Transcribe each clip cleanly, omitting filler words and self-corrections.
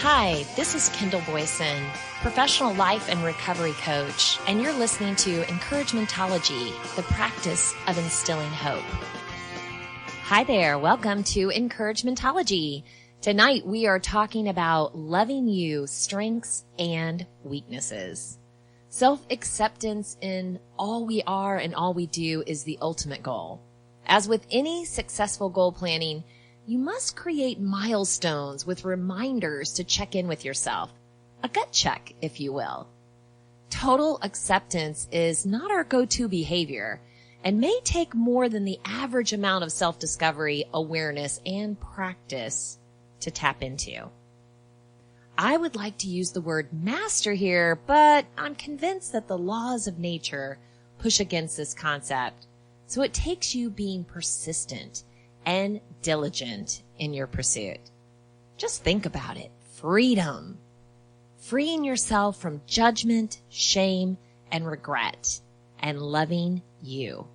Hi, this is Kendall Boyson, professional life and recovery coach, and you're listening to Encouragementology, the practice of instilling hope. Hi there, welcome to Encouragementology. Tonight we are talking about loving you, strengths and weaknesses. Self-acceptance in all we are and all we do is the ultimate goal. As with any successful goal planning, you must create milestones with reminders to check in with yourself. A gut check, if you will. Total acceptance is not our go-to behavior and may take more than the average amount of self-discovery, awareness, and practice to tap into. I would like to use the word master here, but I'm convinced that the laws of nature push against this concept. So it takes you being persistent and diligent in your pursuit. Just think about it. Freedom. Freeing yourself from judgment, shame, and regret, and loving you.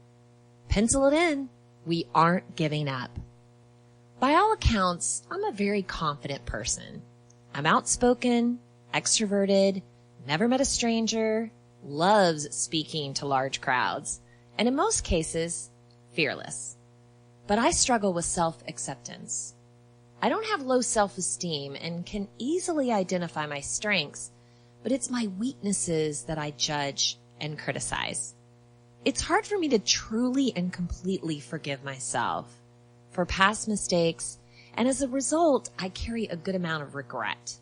Pencil it in. We aren't giving up. By all accounts, I'm a very confident person. I'm outspoken, extroverted, never met a stranger, loves speaking to large crowds, and in most cases, fearless. But I struggle with self-acceptance. I don't have low self-esteem and can easily identify my strengths, but it's my weaknesses that I judge and criticize. It's hard for me to truly and completely forgive myself for past mistakes, and as a result, I carry a good amount of regret.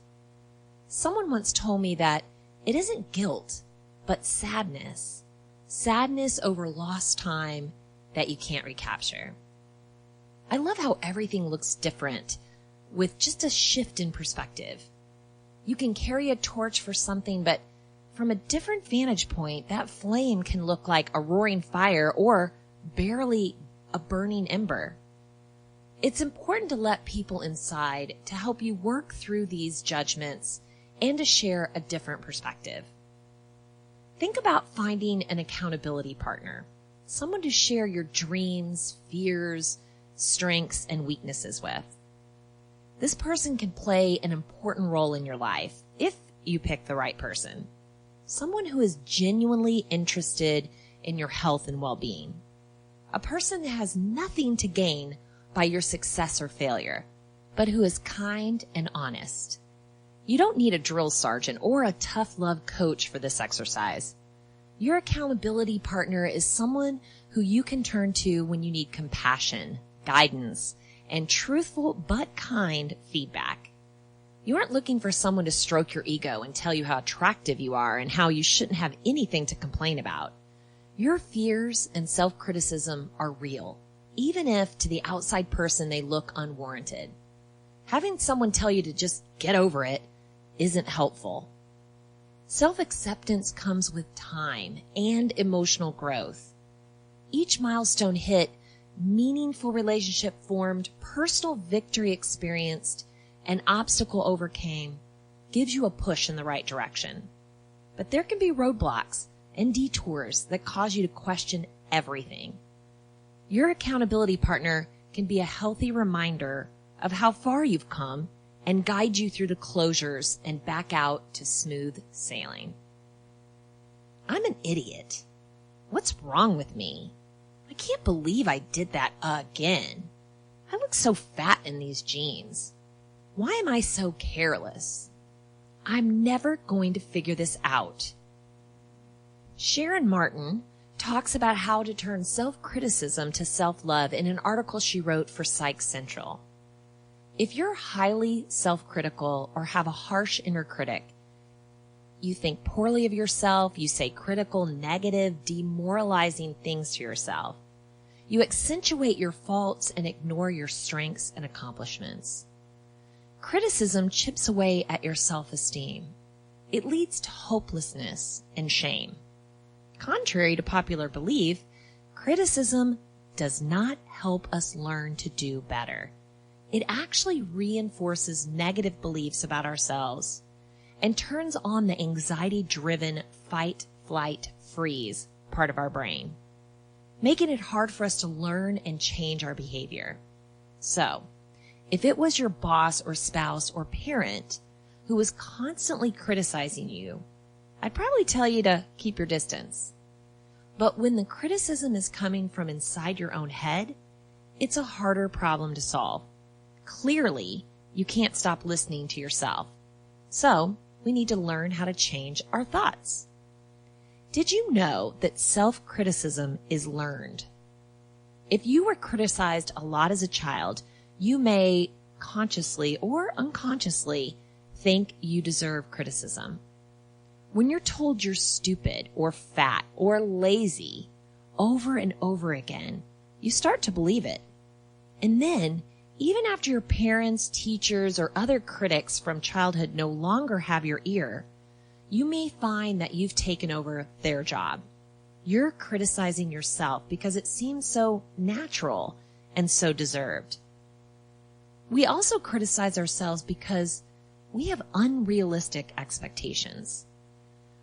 Someone once told me that it isn't guilt, but sadness. Sadness over lost time that you can't recapture. I love how everything looks different with just a shift in perspective. You can carry a torch for something, but from a different vantage point, that flame can look like a roaring fire or barely a burning ember. It's important to let people inside to help you work through these judgments and to share a different perspective. Think about finding an accountability partner, someone to share your dreams, fears, strengths, and weaknesses with. This person can play an important role in your life if you pick the right person. Someone who is genuinely interested in your health and well-being. A person that has nothing to gain by your success or failure, but who is kind and honest. You don't need a drill sergeant or a tough love coach for this exercise. Your accountability partner is someone who you can turn to when you need compassion, guidance, and truthful but kind feedback. You aren't looking for someone to stroke your ego and tell you how attractive you are and how you shouldn't have anything to complain about. Your fears and self-criticism are real, even if to the outside person they look unwarranted. Having someone tell you to just get over it isn't helpful. Self-acceptance comes with time and emotional growth. Each milestone hit, meaningful relationship formed, personal victory experienced, and obstacle overcame gives you a push in the right direction. But there can be roadblocks and detours that cause you to question everything. Your accountability partner can be a healthy reminder of how far you've come and guide you through the closures and back out to smooth sailing. I'm an idiot. What's wrong with me? I can't believe I did that again. I look so fat in these jeans. Why am I so careless? I'm never going to figure this out. Sharon Martin talks about how to turn self-criticism to self-love in an article she wrote for Psych Central. If you're highly self-critical or have a harsh inner critic, you think poorly of yourself, you say critical, negative, demoralizing things to yourself. You accentuate your faults and ignore your strengths and accomplishments. Criticism chips away at your self-esteem. It leads to hopelessness and shame. Contrary to popular belief, criticism does not help us learn to do better. It actually reinforces negative beliefs about ourselves and turns on the anxiety-driven fight, flight, freeze part of our brain, making it hard for us to learn and change our behavior. So, if it was your boss or spouse or parent who was constantly criticizing you, I'd probably tell you to keep your distance. But when the criticism is coming from inside your own head, it's a harder problem to solve. Clearly, you can't stop listening to yourself. So, we need to learn how to change our thoughts. Did you know that self-criticism is learned? If you were criticized a lot as a child, you may consciously or unconsciously think you deserve criticism. When you're told you're stupid or fat or lazy over and over again, you start to believe it. And then, even after your parents, teachers, or other critics from childhood no longer have your ear, you may find that you've taken over their job. You're criticizing yourself because it seems so natural and so deserved. We also criticize ourselves because we have unrealistic expectations.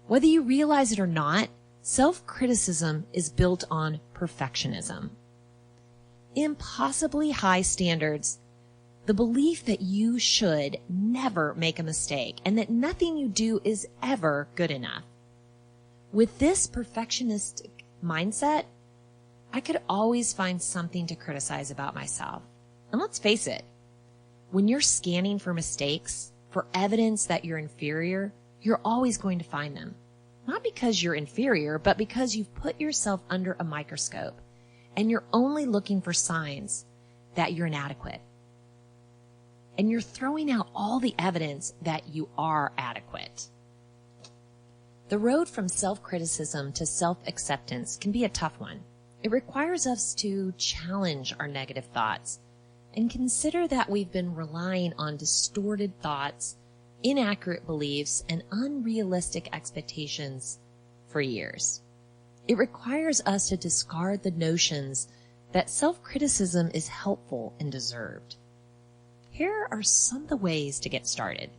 Whether you realize it or not, self-criticism is built on perfectionism. Impossibly high standards, the belief that you should never make a mistake and that nothing you do is ever good enough. With this perfectionistic mindset, I could always find something to criticize about myself. And let's face it, when you're scanning for mistakes, for evidence that you're inferior, you're always going to find them. Not because you're inferior, but because you've put yourself under a microscope and you're only looking for signs that you're inadequate. And you're throwing out all the evidence that you are adequate. The road from self-criticism to self-acceptance can be a tough one. It requires us to challenge our negative thoughts and consider that we've been relying on distorted thoughts, inaccurate beliefs, and unrealistic expectations for years. It requires us to discard the notions that self-criticism is helpful and deserved. Here are some of the ways to get started.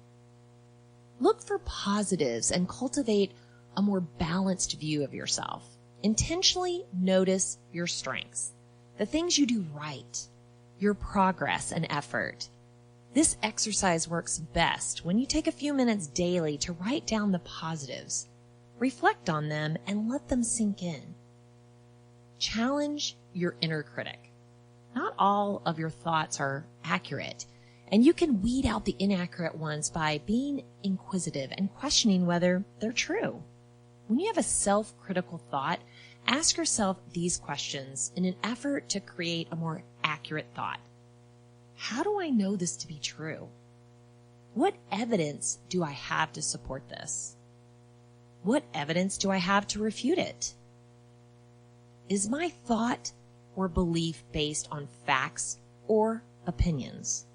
Look for positives and cultivate a more balanced view of yourself. Intentionally notice your strengths, the things you do right, your progress and effort. This exercise works best when you take a few minutes daily to write down the positives, reflect on them, and let them sink in. Challenge your inner critic. Not all of your thoughts are accurate, and you can weed out the inaccurate ones by being inquisitive and questioning whether they're true. When you have a self-critical thought, ask yourself these questions in an effort to create a more accurate thought. How do I know this to be true? What evidence do I have to support this? What evidence do I have to refute it? Is my thought or belief based on facts or opinions?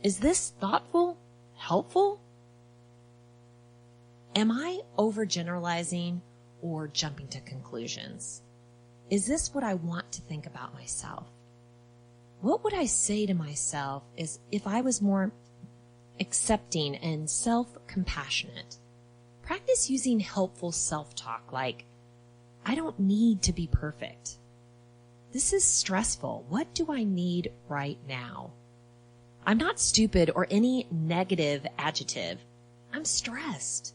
Is this thoughtful? Helpful? Am I overgeneralizing or jumping to conclusions? Is this what I want to think about myself? What would I say to myself is if I was more accepting and self-compassionate? Practice using helpful self-talk like, I don't need to be perfect. This is stressful. What do I need right now? I'm not stupid or any negative adjective. I'm stressed.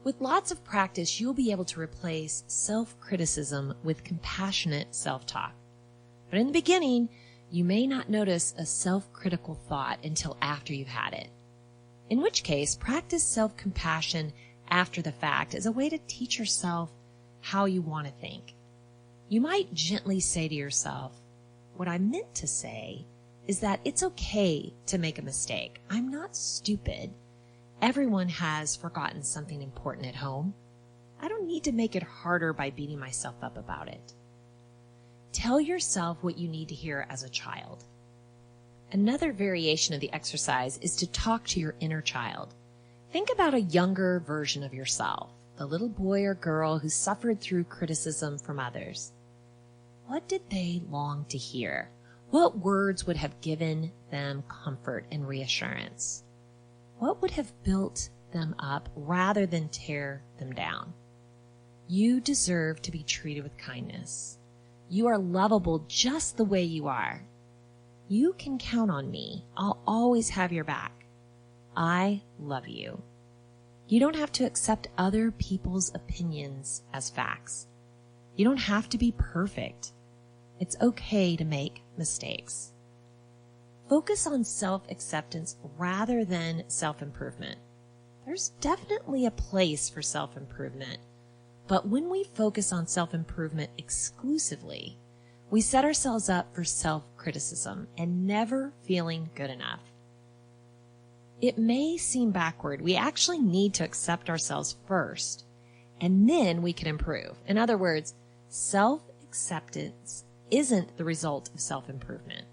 With lots of practice, you'll be able to replace self-criticism with compassionate self-talk. But in the beginning, you may not notice a self-critical thought until after you've had it. In which case, practice self-compassion after the fact as a way to teach yourself how you want to think. You might gently say to yourself, what I meant to say is that it's okay to make a mistake. I'm not stupid. Everyone has forgotten something important at home. I don't need to make it harder by beating myself up about it. Tell yourself what you need to hear as a child. Another variation of the exercise is to talk to your inner child. Think about a younger version of yourself, the little boy or girl who suffered through criticism from others. What did they long to hear? What words would have given them comfort and reassurance? What would have built them up rather than tear them down? You deserve to be treated with kindness. You are lovable just the way you are. You can count on me. I'll always have your back. I love you. You don't have to accept other people's opinions as facts. You don't have to be perfect. It's okay to make mistakes. Focus on self-acceptance rather than self-improvement. There's definitely a place for self-improvement, but when we focus on self-improvement exclusively, we set ourselves up for self-criticism and never feeling good enough. It may seem backward. We actually need to accept ourselves first, and then we can improve. In other words, self-acceptance isn't the result of self-improvement.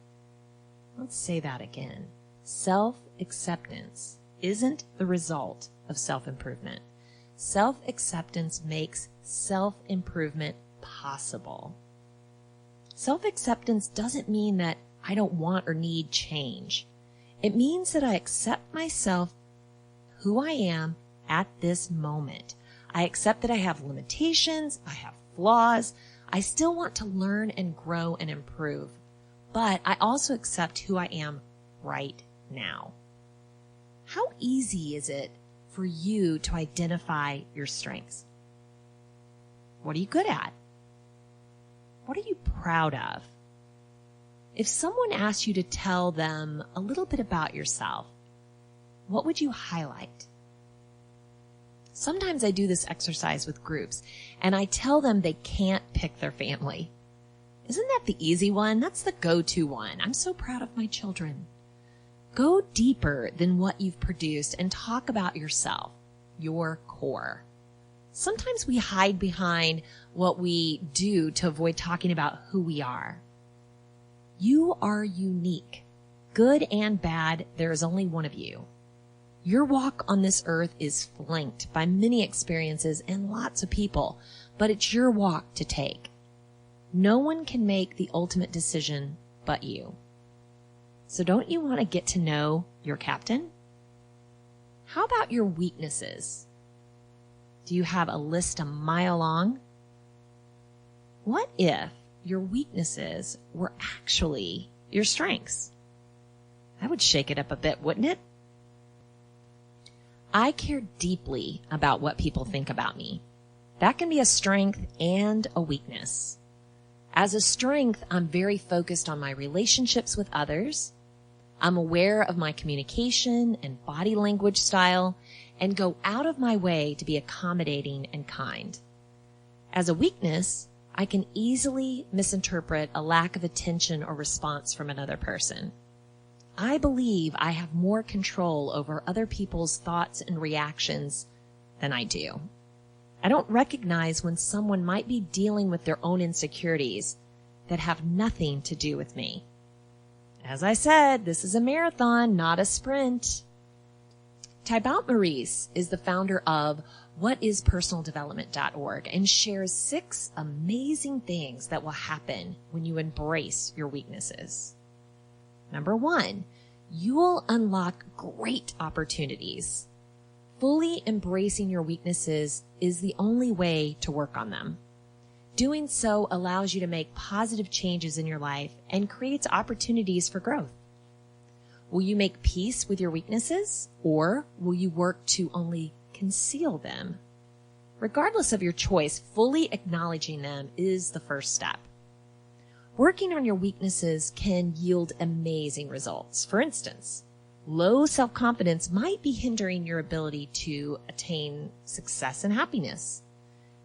Let's say that again. Self-acceptance isn't the result of self-improvement. Self-acceptance makes self-improvement possible. Self-acceptance doesn't mean that I don't want or need change. It means that I accept myself, who I am at this moment. I accept that I have limitations, I have flaws, I still want to learn and grow and improve, but I also accept who I am right now. How easy is it for you to identify your strengths? What are you good at? What are you proud of? If someone asked you to tell them a little bit about yourself, what would you highlight? Sometimes I do this exercise with groups, and I tell them they can't pick their family. Isn't that the easy one? That's the go-to one. I'm so proud of my children. Go deeper than what you've produced and talk about yourself, your core. Sometimes we hide behind what we do to avoid talking about who we are. You are unique. Good and bad, there is only one of you. Your walk on this earth is flanked by many experiences and lots of people, but it's your walk to take. No one can make the ultimate decision but you. So don't you want to get to know your captain? How about your weaknesses? Do you have a list a mile long? What if your weaknesses were actually your strengths? That would shake it up a bit, wouldn't it? I care deeply about what people think about me. That can be a strength and a weakness. As a strength, I'm very focused on my relationships with others. I'm aware of my communication and body language style and go out of my way to be accommodating and kind. As a weakness, I can easily misinterpret a lack of attention or response from another person. I believe I have more control over other people's thoughts and reactions than I do. I don't recognize when someone might be dealing with their own insecurities that have nothing to do with me. As I said, this is a marathon, not a sprint. Thibaut Maurice is the founder of whatispersonaldevelopment.org and shares 6 amazing things that will happen when you embrace your weaknesses. Number 1, you will unlock great opportunities. Fully embracing your weaknesses is the only way to work on them. Doing so allows you to make positive changes in your life and creates opportunities for growth. Will you make peace with your weaknesses, or will you work to only conceal them? Regardless of your choice, fully acknowledging them is the first step. Working on your weaknesses can yield amazing results. For instance, low self-confidence might be hindering your ability to attain success and happiness.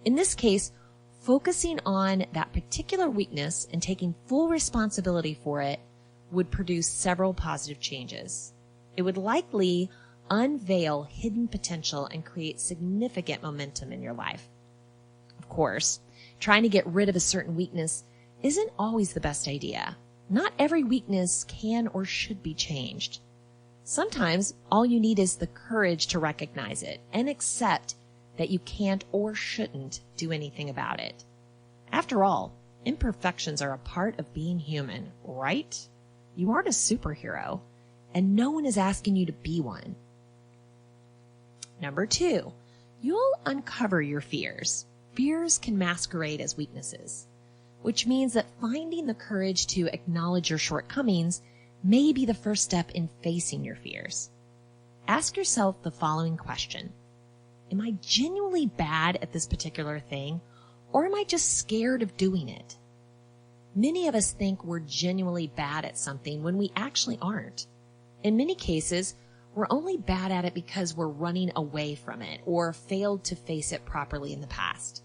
In this case, focusing on that particular weakness and taking full responsibility for it would produce several positive changes. It would likely unveil hidden potential and create significant momentum in your life. Of course, trying to get rid of a certain weakness isn't always the best idea. Not every weakness can or should be changed. Sometimes all you need is the courage to recognize it and accept that you can't or shouldn't do anything about it. After all, imperfections are a part of being human, right? You aren't a superhero, and no one is asking you to be one. Number 2, you'll uncover your fears. Fears can masquerade as weaknesses, which means that finding the courage to acknowledge your shortcomings may be the first step in facing your fears. Ask yourself the following question. Am I genuinely bad at this particular thing, or am I just scared of doing it? Many of us think we're genuinely bad at something when we actually aren't. In many cases, we're only bad at it because we're running away from it or failed to face it properly in the past.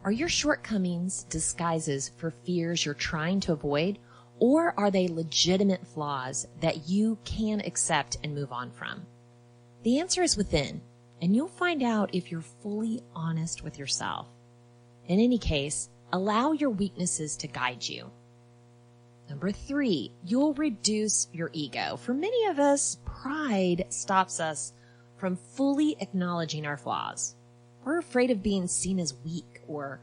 Are your shortcomings disguises for fears you're trying to avoid, or are they legitimate flaws that you can accept and move on from? The answer is within, and you'll find out if you're fully honest with yourself. In any case, allow your weaknesses to guide you. Number 3, you'll reduce your ego. For many of us, pride stops us from fully acknowledging our flaws. We're afraid of being seen as weak, or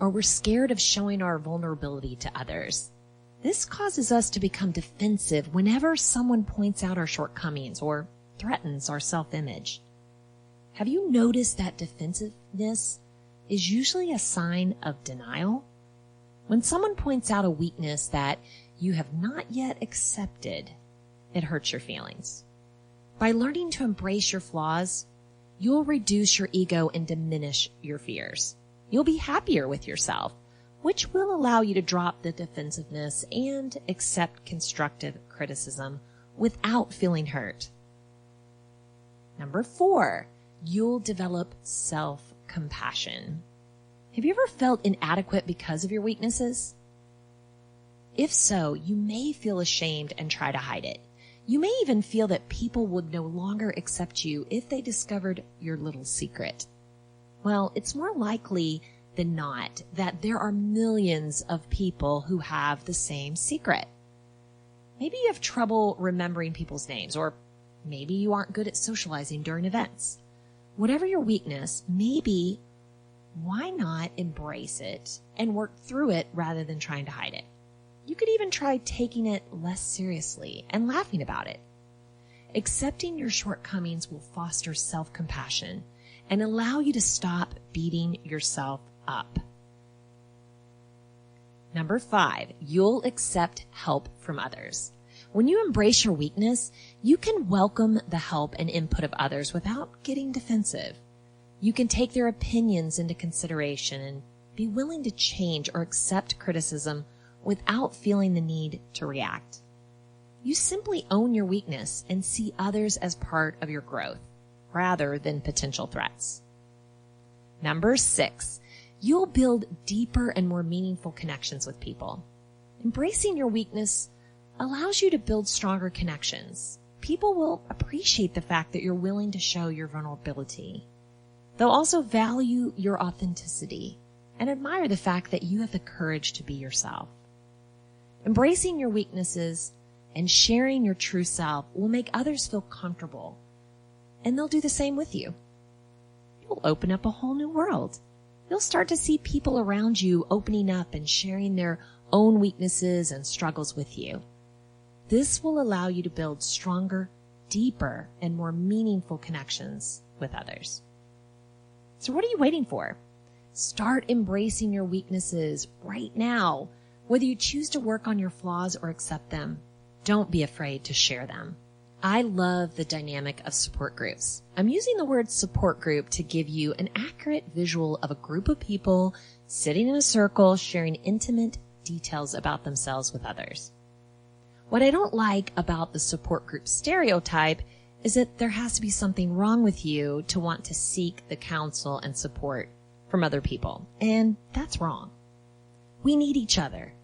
we're scared of showing our vulnerability to others. This causes us to become defensive whenever someone points out our shortcomings or threatens our self-image. Have you noticed that defensiveness is usually a sign of denial? When someone points out a weakness that you have not yet accepted, it hurts your feelings. By learning to embrace your flaws, you'll reduce your ego and diminish your fears. You'll be happier with yourself, which will allow you to drop the defensiveness and accept constructive criticism without feeling hurt. Number 4, you'll develop self-compassion. Have you ever felt inadequate because of your weaknesses? If so, you may feel ashamed and try to hide it. You may even feel that people would no longer accept you if they discovered your little secret. Well, it's more likely than not that there are millions of people who have the same secret. Maybe you have trouble remembering people's names, or maybe you aren't good at socializing during events. Whatever your weakness, maybe why not embrace it and work through it rather than trying to hide it? You could even try taking it less seriously and laughing about it. Accepting your shortcomings will foster self-compassion and allow you to stop beating yourself up. Number 5, you'll accept help from others. When you embrace your weakness, you can welcome the help and input of others without getting defensive. You can take their opinions into consideration and be willing to change or accept criticism without feeling the need to react. You simply own your weakness and see others as part of your growth rather than potential threats. Number 6, you'll build deeper and more meaningful connections with people. Embracing your weakness allows you to build stronger connections. People will appreciate the fact that you're willing to show your vulnerability. They'll also value your authenticity and admire the fact that you have the courage to be yourself. Embracing your weaknesses and sharing your true self will make others feel comfortable, and they'll do the same with you. You'll open up a whole new world. You'll start to see people around you opening up and sharing their own weaknesses and struggles with you. This will allow you to build stronger, deeper, and more meaningful connections with others. So what are you waiting for? Start embracing your weaknesses right now. Whether you choose to work on your flaws or accept them, don't be afraid to share them. I love the dynamic of support groups. I'm using the word support group to give you an accurate visual of a group of people sitting in a circle sharing intimate details about themselves with others. What I don't like about the support group stereotype is that there has to be something wrong with you to want to seek the counsel and support from other people. And that's wrong. We need each other.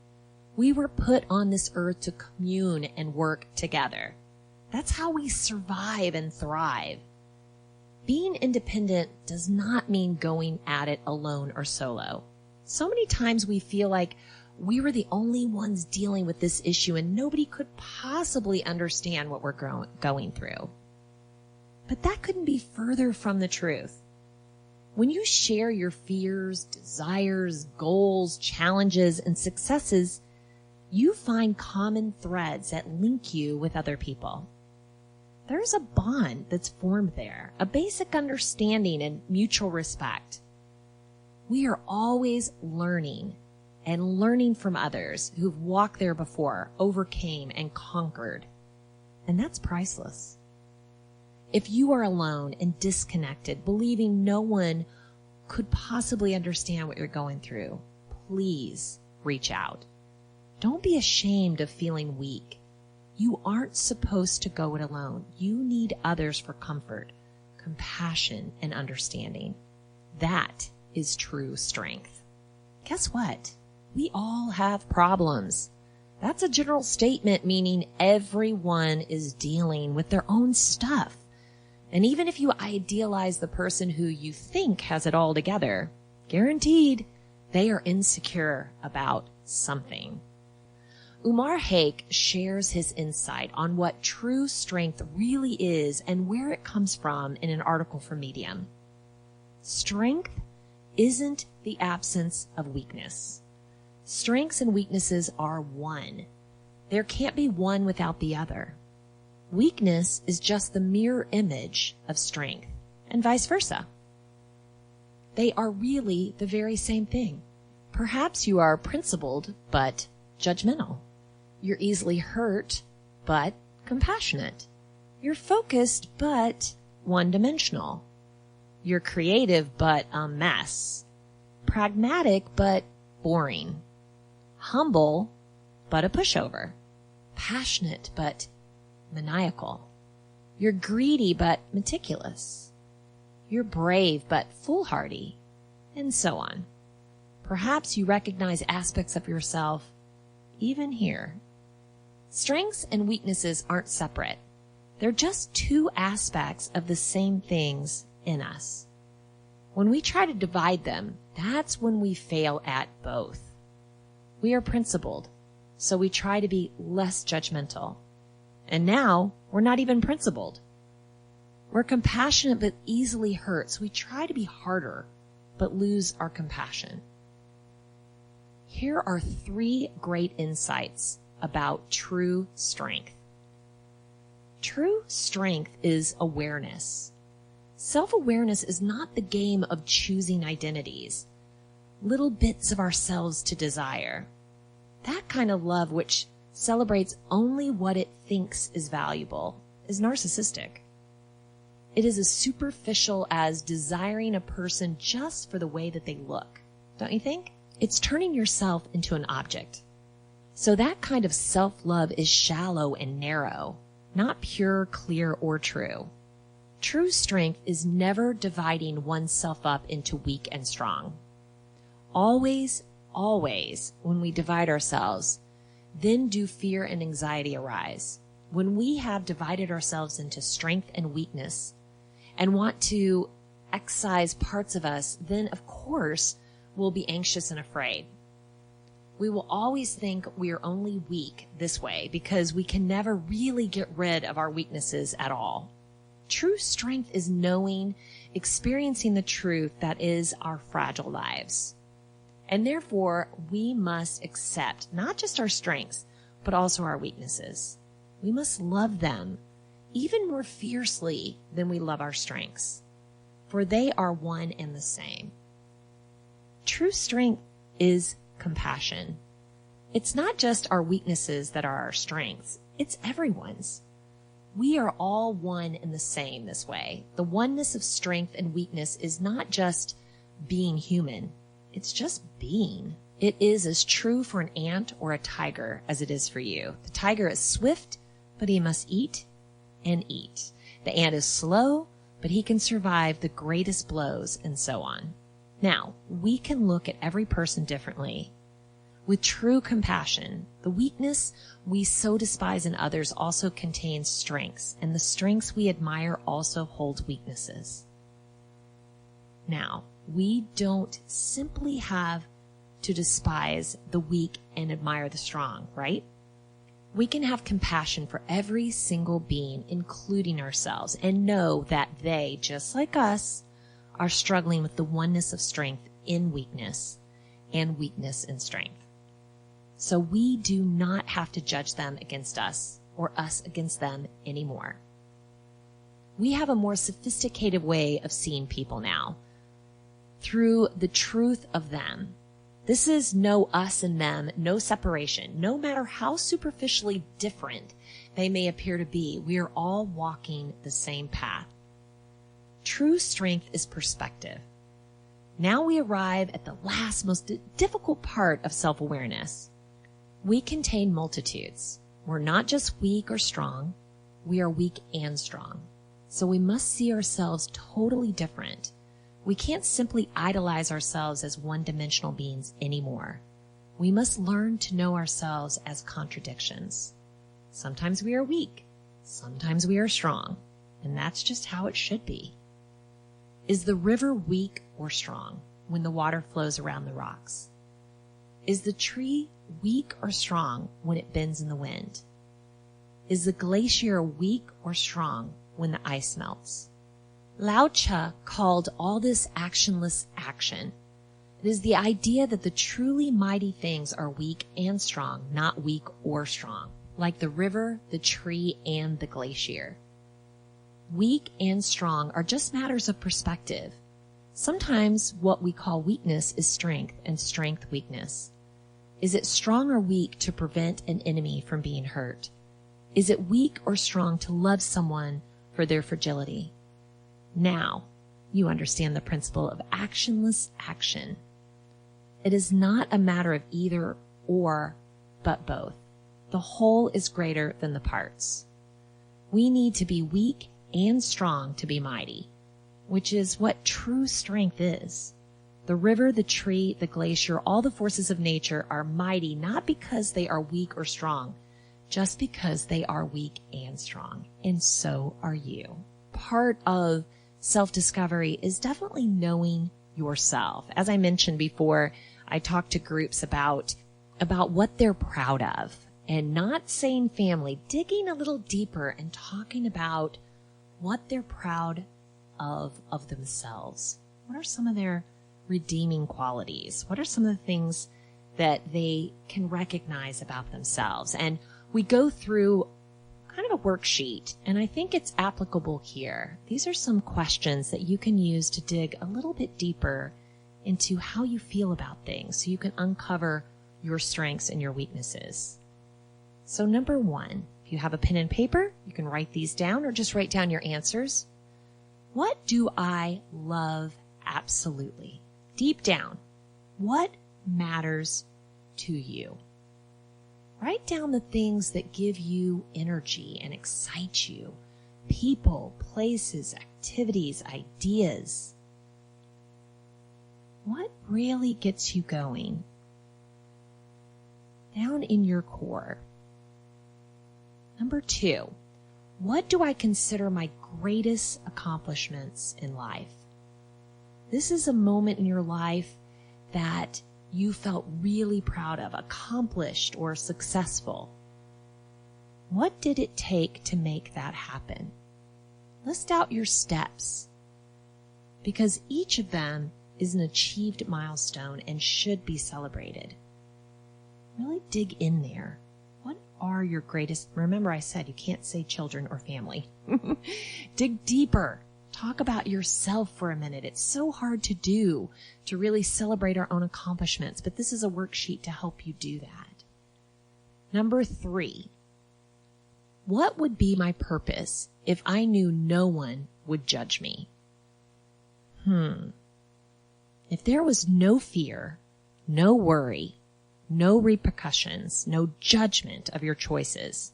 We were put on this earth to commune and work together. That's how we survive and thrive. Being independent does not mean going at it alone or solo. So many times we feel like we were the only ones dealing with this issue and nobody could possibly understand what we're going through. But that couldn't be further from the truth. When you share your fears, desires, goals, challenges, and successes, you find common threads that link you with other people. There's a bond that's formed there, a basic understanding and mutual respect. We are always learning and learning from others who've walked there before, overcame, and conquered. And that's priceless. If you are alone and disconnected, believing no one could possibly understand what you're going through, please reach out. Don't be ashamed of feeling weak. You aren't supposed to go it alone. You need others for comfort, compassion, and understanding. That is true strength. Guess what? We all have problems. That's a general statement, meaning everyone is dealing with their own stuff. And even if you idealize the person who you think has it all together, guaranteed they are insecure about something. Umar Haque shares his insight on what true strength really is and where it comes from in an article for Medium. Strength isn't the absence of weakness. Strengths and weaknesses are one. There can't be one without the other. Weakness is just the mirror image of strength, and vice versa. They are really the very same thing. Perhaps you are principled, but judgmental. You're easily hurt, but compassionate. You're focused, but one-dimensional. You're creative, but a mess. Pragmatic, but boring. Humble, but a pushover. Passionate, but maniacal. You're greedy, but meticulous. You're brave, but foolhardy, and so on. Perhaps you recognize aspects of yourself even here. Strengths and weaknesses aren't separate. They're just two aspects of the same things in us. When we try to divide them, that's when we fail at both. We are principled, so we try to be less judgmental. And now we're not even principled. We're compassionate but easily hurt, so we try to be harder but lose our compassion. Here are 3 great insights about true strength. True strength is awareness. Self-awareness is not the game of choosing identities, little bits of ourselves to desire. That kind of love which celebrates only what it thinks is valuable is narcissistic. It is as superficial as desiring a person just for the way that they look, don't you think? It's turning yourself into an object. So that kind of self-love is shallow and narrow, not pure, clear, or true. True strength is never dividing oneself up into weak and strong. Always, when we divide ourselves, then do fear and anxiety arise. When we have divided ourselves into strength and weakness and want to excise parts of us, then of course we'll be anxious and afraid. We will always think we are only weak this way because we can never really get rid of our weaknesses at all. True strength is knowing, experiencing the truth that is our fragile lives. And therefore, we must accept not just our strengths, but also our weaknesses. We must love them even more fiercely than we love our strengths, for they are one and the same. True strength is compassion. It's not just our weaknesses that are our strengths, it's everyone's. We are all one and the same this way. The oneness of strength and weakness is not just being human. It's just being. It is as true for an ant or a tiger as it is for you. The tiger is swift, but he must eat and eat. The ant is slow, but he can survive the greatest blows, and so on. Now, we can look at every person differently. With true compassion, the weakness we so despise in others also contains strengths, and the strengths we admire also hold weaknesses. Now, we don't simply have to despise the weak and admire the strong, right? We can have compassion for every single being, including ourselves, and know that they, just like us, are struggling with the oneness of strength in weakness and weakness in strength. So we do not have to judge them against us or us against them anymore. We have a more sophisticated way of seeing people now through the truth of them. This is no us and them, no separation. No matter how superficially different they may appear to be, we are all walking the same path. True strength is perspective. Now we arrive at the last, most difficult part of self-awareness. We contain multitudes. We're not just weak or strong. We are weak and strong. So we must see ourselves totally different. We can't simply idolize ourselves as one-dimensional beings anymore. We must learn to know ourselves as contradictions. Sometimes we are weak. Sometimes we are strong. And that's just how it should be. Is the river weak or strong when the water flows around the rocks? Is the tree weak or strong when it bends in the wind? Is the glacier weak or strong when the ice melts? Lao Tzu called all this actionless action. It is the idea that the truly mighty things are weak and strong, not weak or strong, like the river, the tree, and the glacier. Weak and strong are just matters of perspective. Sometimes what we call weakness is strength, and strength weakness. Is it strong or weak to prevent an enemy from being hurt? Is it weak or strong to love someone for their fragility? Now, you understand the principle of actionless action. It is not a matter of either or, but both. The whole is greater than the parts. We need to be weak and strong to be mighty, which is what true strength is. The river, the tree, the glacier, all the forces of nature are mighty not because they are weak or strong, just because they are weak and strong. And so are you. Part of self-discovery is definitely knowing yourself. As I mentioned before, I talked to groups about what they're proud of, and not saying family, digging a little deeper and talking about what they're proud of themselves. What are some of their redeeming qualities? What are some of the things that they can recognize about themselves? And we go through kind of a worksheet, and I think it's applicable here. These are some questions that you can use to dig a little bit deeper into how you feel about things, so you can uncover your strengths and your weaknesses. So number 1, if you have a pen and paper, you can write these down or just write down your answers. What do I love absolutely? Deep down, what matters to you? Write down the things that give you energy and excite you. People, places, activities, ideas. What really gets you going? Down in your core. Number 2, what do I consider my greatest accomplishments in life? This is a moment in your life that you felt really proud of, accomplished or successful. What did it take to make that happen? List out your steps, because each of them is an achieved milestone and should be celebrated. Really dig in there. What are your greatest? Remember, I said you can't say children or family. Dig deeper. Talk about yourself for a minute. It's so hard to do, to really celebrate our own accomplishments, but this is a worksheet to help you do that. Number 3, what would be my purpose if I knew no one would judge me? If there was no fear, no worry, no repercussions, no judgment of your choices,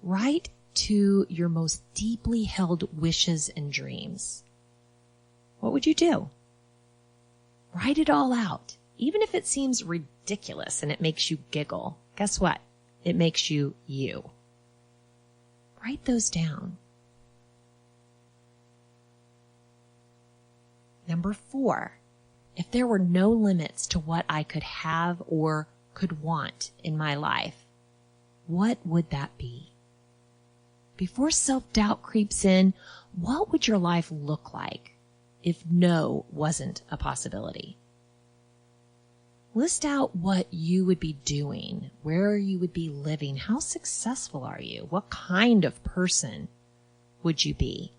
write to your most deeply held wishes and dreams. What would you do? Write it all out. Even if it seems ridiculous and it makes you giggle, guess what? It makes you you. Write those down. Number 4, if there were no limits to what I could have or could want in my life, what would that be? Before self-doubt creeps in, what would your life look like if no wasn't a possibility? List out what you would be doing, where you would be living, how successful are you, what kind of person would you be?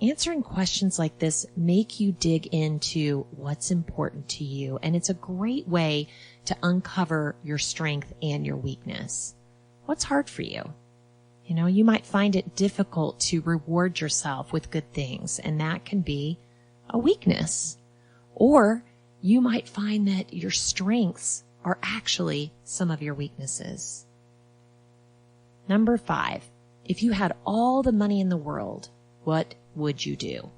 answering questions like this make you dig into what's important to you, and it's a great way to uncover your strength and your weakness. What's hard for you? You might find it difficult to reward yourself with good things, and that can be a weakness. Or you might find that your strengths are actually some of your weaknesses. Number 5, if you had all the money in the world, what would you do?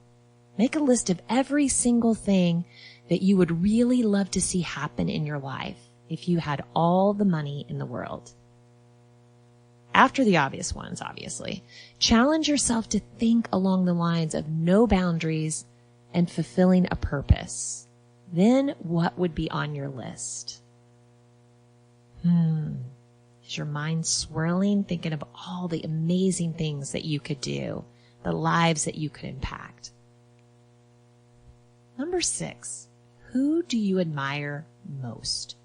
Make a list of every single thing that you would really love to see happen in your life if you had all the money in the world. After the obvious ones, obviously, challenge yourself to think along the lines of no boundaries and fulfilling a purpose. Then what would be on your list? Is your mind swirling, thinking of all the amazing things that you could do, the lives that you could impact? Number 6, who do you admire most?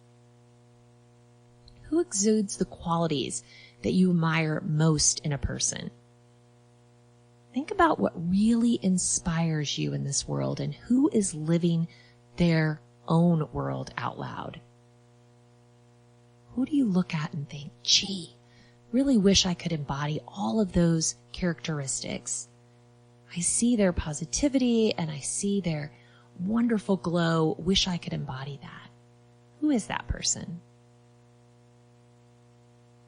Who exudes the qualities that you admire most in a person? Think about what really inspires you in this world and who is living their own world out loud. Who do you look at and think, gee, really wish I could embody all of those characteristics? I see their positivity and I see their wonderful glow. Wish I could embody that. Who is that person?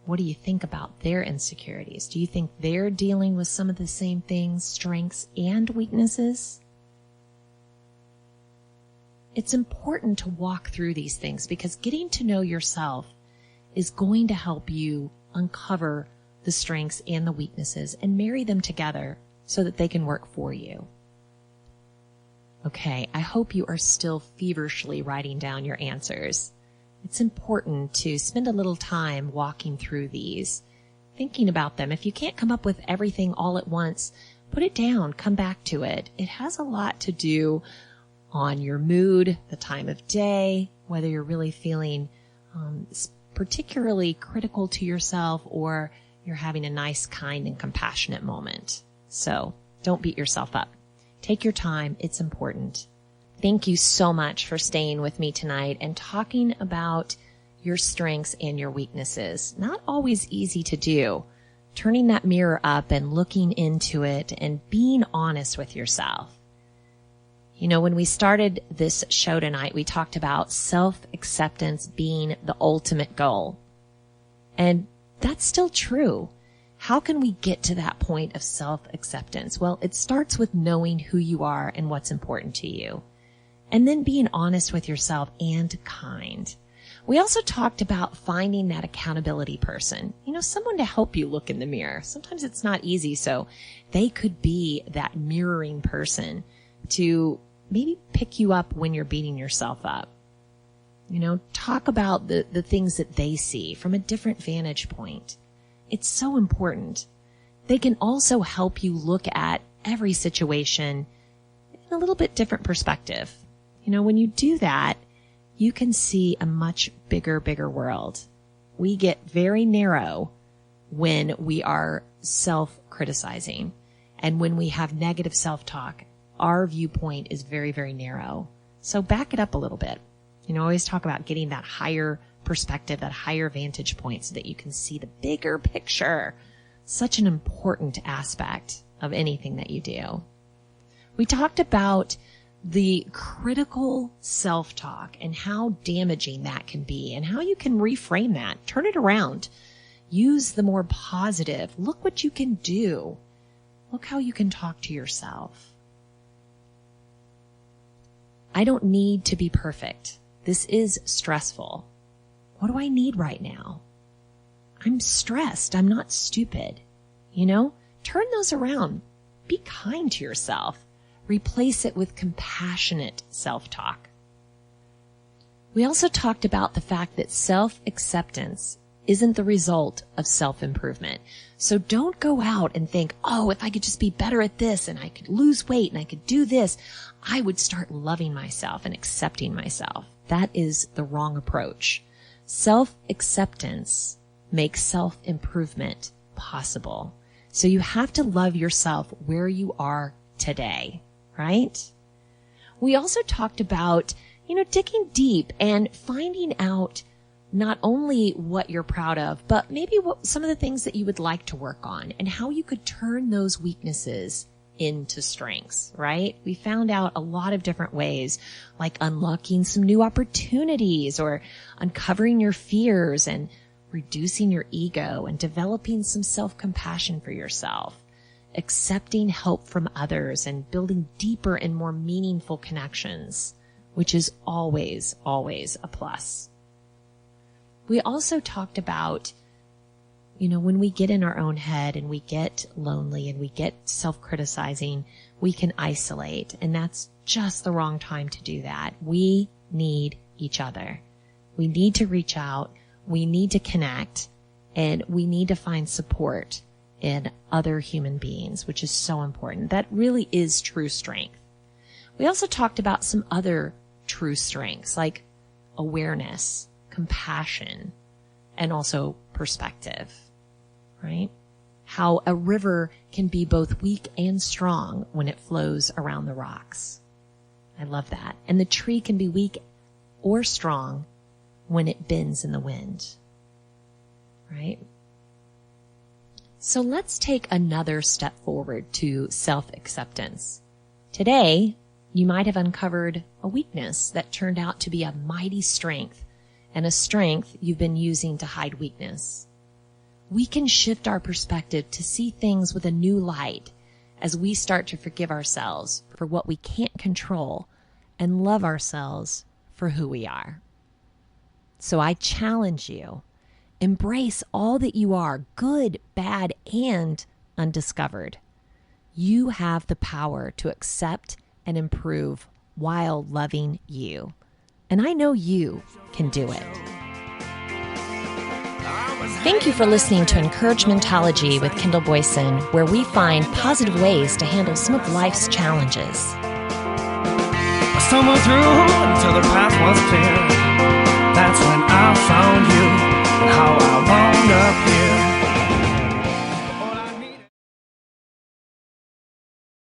What do you think about their insecurities? Do you think they're dealing with some of the same things, strengths and weaknesses? It's important to walk through these things because getting to know yourself is going to help you uncover the strengths and the weaknesses and marry them together so that they can work for you. Okay, I hope you are still feverishly writing down your answers. It's important to spend a little time walking through these, thinking about them. If you can't come up with everything all at once, put it down, come back to it. It has a lot to do on your mood, the time of day, whether you're really feeling particularly critical to yourself or you're having a nice, kind, and compassionate moment. So don't beat yourself up. Take your time. It's important. Thank you so much for staying with me tonight and talking about your strengths and your weaknesses. Not always easy to do. Turning that mirror up and looking into it and being honest with yourself. When we started this show tonight, we talked about self-acceptance being the ultimate goal. And that's still true. How can we get to that point of self-acceptance? Well, it starts with knowing who you are and what's important to you. And then being honest with yourself and kind. We also talked about finding that accountability person, someone to help you look in the mirror. Sometimes it's not easy, so they could be that mirroring person to maybe pick you up when you're beating yourself up. Talk about the things that they see from a different vantage point. It's so important. They can also help you look at every situation in a little bit different perspective. When you do that, you can see a much bigger world. We get very narrow when we are self-criticizing. And when we have negative self-talk, our viewpoint is very, very narrow. So back it up a little bit. I always talk about getting that higher perspective, that higher vantage point so that you can see the bigger picture. Such an important aspect of anything that you do. We talked about the critical self-talk and how damaging that can be and how you can reframe that, turn it around, use the more positive. Look what you can do. Look how you can talk to yourself. I don't need to be perfect. This is stressful. What do I need right now? I'm stressed. I'm not stupid. Turn those around. Be kind to yourself. Replace it with compassionate self-talk. We also talked about the fact that self-acceptance isn't the result of self-improvement. So don't go out and think, if I could just be better at this and I could lose weight and I could do this, I would start loving myself and accepting myself. That is the wrong approach. Self-acceptance makes self-improvement possible. So you have to love yourself where you are today, right? We also talked about, digging deep and finding out not only what you're proud of, but maybe what some of the things that you would like to work on and how you could turn those weaknesses into strengths, right? We found out a lot of different ways, like unlocking some new opportunities or uncovering your fears and reducing your ego and developing some self-compassion for yourself, accepting help from others and building deeper and more meaningful connections, which is always, always a plus. We also talked about, when we get in our own head and we get lonely and we get self-criticizing, we can isolate. And that's just the wrong time to do that. We need each other. We need to reach out. We need to connect, and we need to find support in other human beings, which is so important. That really is true strength. We also talked about some other true strengths like awareness, compassion, and also perspective, right? How a river can be both weak and strong when it flows around the rocks. I love that. And the tree can be weak or strong when it bends in the wind, right? So let's take another step forward to self-acceptance. Today, you might have uncovered a weakness that turned out to be a mighty strength, and a strength you've been using to hide weakness. We can shift our perspective to see things with a new light as we start to forgive ourselves for what we can't control and love ourselves for who we are. So I challenge you, embrace all that you are, good, bad, and undiscovered. You have the power to accept and improve while loving you. And I know you can do it. Thank you for listening to Encouragementology with Kendall Boyson, where we find positive ways to handle some of life's challenges. I stumbled through until the path was clear.